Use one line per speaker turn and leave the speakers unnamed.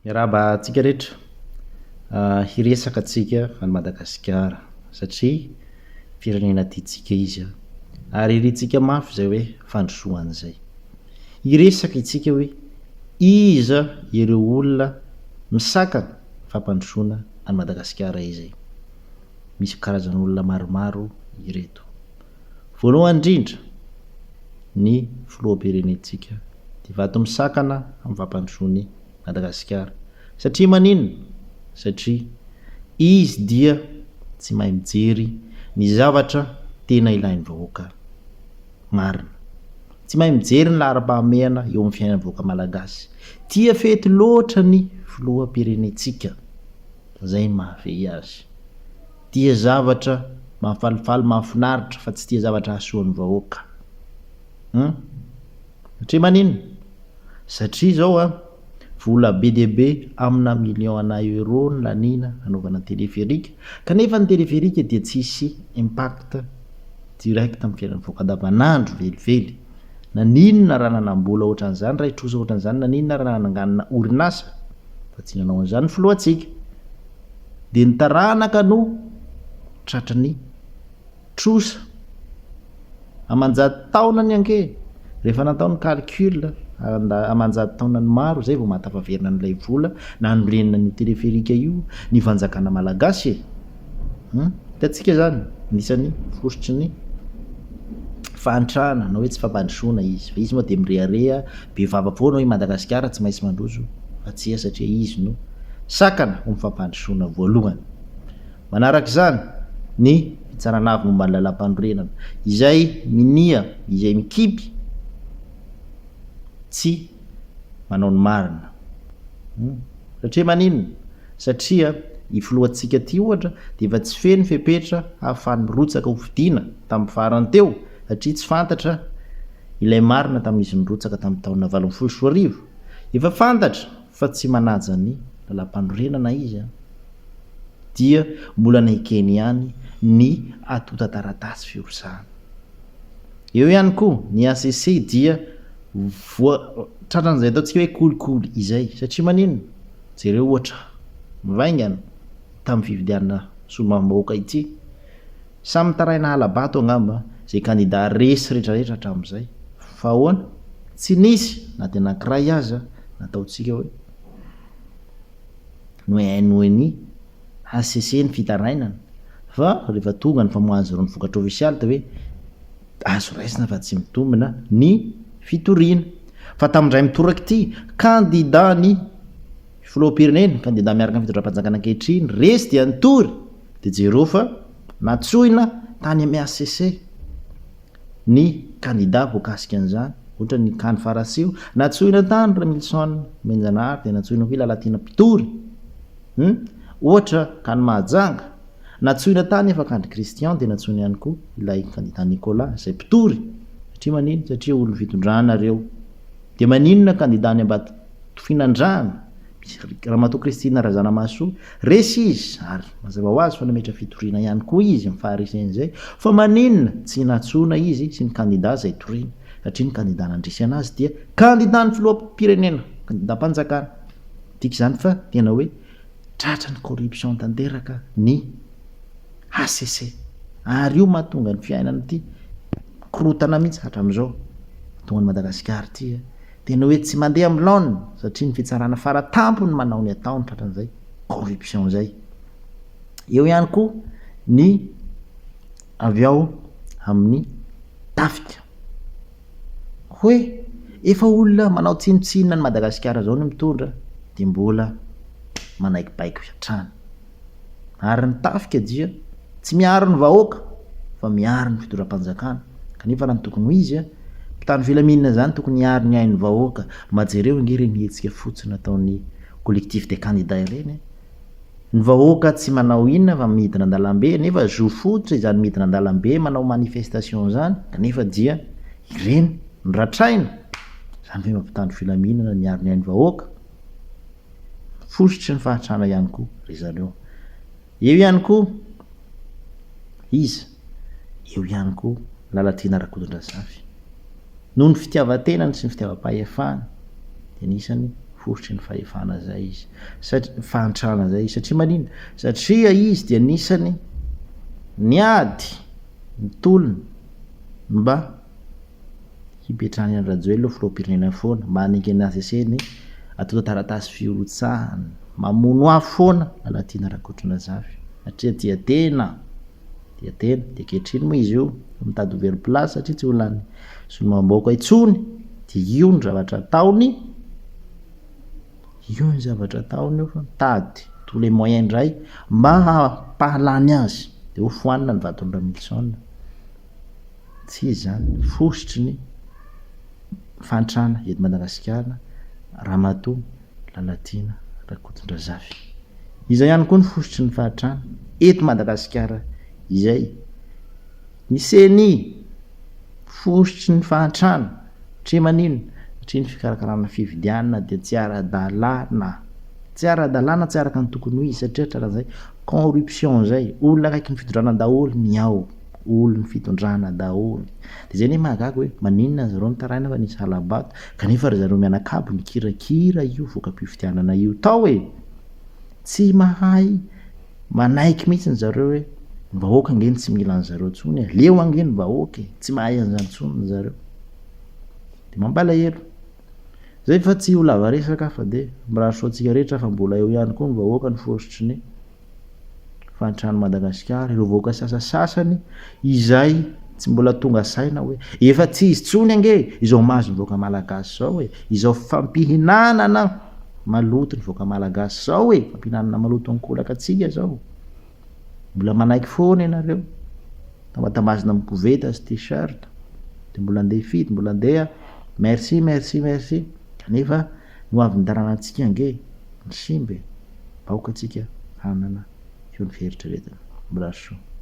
Raha mba antsika rehetra hiresaka antsika any Madagasikara satria firenena tiantsika izy ary irentsika mafy zay hoe fandrosoana zay. Hiresaka itsika hoe iza ireo olona misakana fampandrosoana any Madagasikara izay. Misy karazan'olona maromaro ireto. Voalohany indrindra ny filoham-pirenentsika dia vato misakana amin'ny fampandrosoany Madagasikara. Satria maninona? Satria izy dia tsy mahay mijery ny zavatra tena ilain'ny vahoaka marina. Tsy mahay mijery ny laharam-pahamehana eo amin'ny fiainan'ny vahoaka malagasy. Tia fety loatra ny filoham-pirenentsika. Zay ny mahavy azy. Tia zavatra mahafalifaly, mahafinaritra fa tsy tia zavatra hasoan'ny vahoaka. Satria maninona? Satria zao vola be dia be amina million euro ny lanina anaovana téléphérique, kanefa ny téléphérique dia tsy hisy impact direct amin'ny fiainan'ny vahoaka andavanandro velively. Na ninona raha nanambola ohatran'izany, raha hitrosa ohatran'izany, na ninona raha nananganana orinasa fa tsy nanao an'izany ny filohantsika. Dia ny taranaka no tratran'ny trosa amanjato taona ny anke. Rehefa natao ny calcul amanjato taona ny maro zay vao mahatafaverina n'ilay vola na norenina ny téléphérique io ny fanjakana malagasy. Hitantsika zany anisan'ny fositry ny fahantrana na hoe tsy fampandrosoana izy. Fa izy moa dia mirehareha be vava foana hoe Madagasikara tsy maintsy mandroso fa tsia satria izy no sakana ho fampandrosoana voalohany. Manaraka izany ny fitsaranavy momba ny lalam-panorenana izay minia, izay mikipy tsy manao ny marina. Satria maninona? Satria i filohantsika ty ohatra dia efa tsy feno fepetra ahafahan'ny mirotsaka ho vidiana tamin'ny farany teo satria tsy fantatra ilay marina tamin'izy nirotsaka tamin'ny taona 2024. Efa fantatra fa tsy manaja ny lalam-panorenana izy dia mbola naikeny ihany ny atota taratasy fiorosahana. Eo ihany koa ny ACC dia tratran'izay ataontsika hoe kolikoly izay. Satria maninona? Jereo ohatra mivaingana tamin'ny fifidianana solombavambahoaka ity, samy taraina alabato angamba zay candidat resy rehetrarehetra hatramin'izay. Fa ahoana? Tsy nisy na dia anankiray aza nataontsika hoe noeny ACC ny fitarainana. Fa rehefa tonga ny famoahan'izy ireo ny vokatra ofisialy dia hoe azo raisina fa tsy mitombina ny fitoriana. Fa tamindray mitoraka ity candidat ny filoham-pirenena, candidat miaraka amin'ny fitondram-panjakana ankehitriny resy dia nitory dia jereo fa natsoina tany amin'ny ACC ny candidat voakasika an'izany. Ohatra ny Kany Farasio natsoina tany Remilson Menjanahary dia natsoina koa Lalatina Pitory. Ohatra Kany Mahajanga natsoina tany Afakandry Christian dia natsoina ihany koa ilay candidat Nicolas izay Pitory. Satria maninona? Satria olo fitondrana reo. Dia maninona candidat ny Ambatofinandrana Ramatoa Kristina Razanamahasoa resy izy ary mazava ho azy fa nametra fitoriana ihany koa izy mifaharisen'izay. Fa maninona? Tsy natsona izy sy ny candidat izay toriana satria ny candidat nandrisy anazy dia candidat ny filoham-pirenena, candidat mpanjakana. Tiaka izany fa tena hoe tratran'ny corruption tanteraka ny ACC. Ary io mahatonga ny fiainana ity korotana mihitsy hatramin'izao. Tonga ny Madagasikara ity tena hoe tsy mandeha amin'ny laonina satria ny fitsarana fara-tampo ny manao ny ataony tratran'izay corruption zay. Eo ihany koa ny avy ao amin'ny tafika hoe efa olona manao tsinotsinona ny Madagasikara zao ny mitondra dia mbola manaikibaiko hatrany. Ary ny tafika dia tsy miaro ny vahoaka fa miaro ny fitondram-panjakana. Kanefa raha ny tokony ho izy mpitandro filaminana zany tokony hiaro ny ain'ny vahoaka. Majereo ange ireny hetsika fotsiny ataon'ny collectif des candidats ireny. Ny vahoaka tsy manao inona fa midina an-dalambe, nefa zo fototra izany midina an-dalambe manao manifestation zany, kanefa dia ireny nratraina. Zany hoe mampitandro filaminana miaro ny ain'ny vahoaka. Fositry ny fahatrana ihany koa ry zareo. Eo ihany koa izy, eo ihany koa Lalatina Rakotondrazafy. Noho ny fitiavan-tenany sy ny fitiavam-pahefana dia anisany fositry ny fahefana zay izy fahantrana zay izy satria manino satria izy dia nisany niady mitolona mba hipetrahany andrajoely aloha filoam-pirenena foana mba haningy anazy eseny atao taratasy fiorotsahany mamono afo foana lalatiana Rakotrona Zafy satria dia tena de kehitriny moa izy io mitady very place satria tsy olany solomam-baoaka itsony de io ny zavatra ataony io fa mitady tous les moyens ndray mba hampahalany azy de ho foanina ny vatony Ramilson tsy izy zany fositry ny fantrana eto Madagasikara Ramatoa Lalatiana Rakotondrazafy izay ihany koa ny fositry ny fahatrana eto Madagasikara izay niseny fositry ny fahatrana satria manino satria ny fikarakarana fividianana de tsy ara-dalàna tsy araka ny tokony ho izy satria trazay corruption zay olona akaiky ny fitondrana daholo ny ao olony fitondrana daholo de zay ne mahagaga hoe maninona zareo nitaraina fa nisy halabato kanefa ry zareo mianakabo ny kirakira io voka-pifidianana io tao e tsy mahay manaiky mihitsy ny zareo hoe ny vahoaka angeny tsy mila an'zareo tsony e leo angeny vahoaka e tsy mahay an'zany tsony ny zareo de mampalahelo zay fa tsy ho lava resaka fa de mirahasoantsika rehetra fa mbola eo ihany koa ny vahoaka ny fositry ny fahantrano Madagasikara ireo vahoaka sasasasany izay tsy mbola tonga saina hoe efa tsy izy tsony ange izao mahazo ny vahoaka malagasy zao e izao fampihinanana maloto ny vahoaka malagasy zao e fampihinanana maloto ankolaka atsika zao mbola manaiky foana ianareo tambatambazina mikoveta sy t-shirt de mbola andeha hifidy mbola andeha merci kanefa no avy ny daranantsika ange ny simbe vahoaka atsika hanana feo ny fieritreretana mbola soa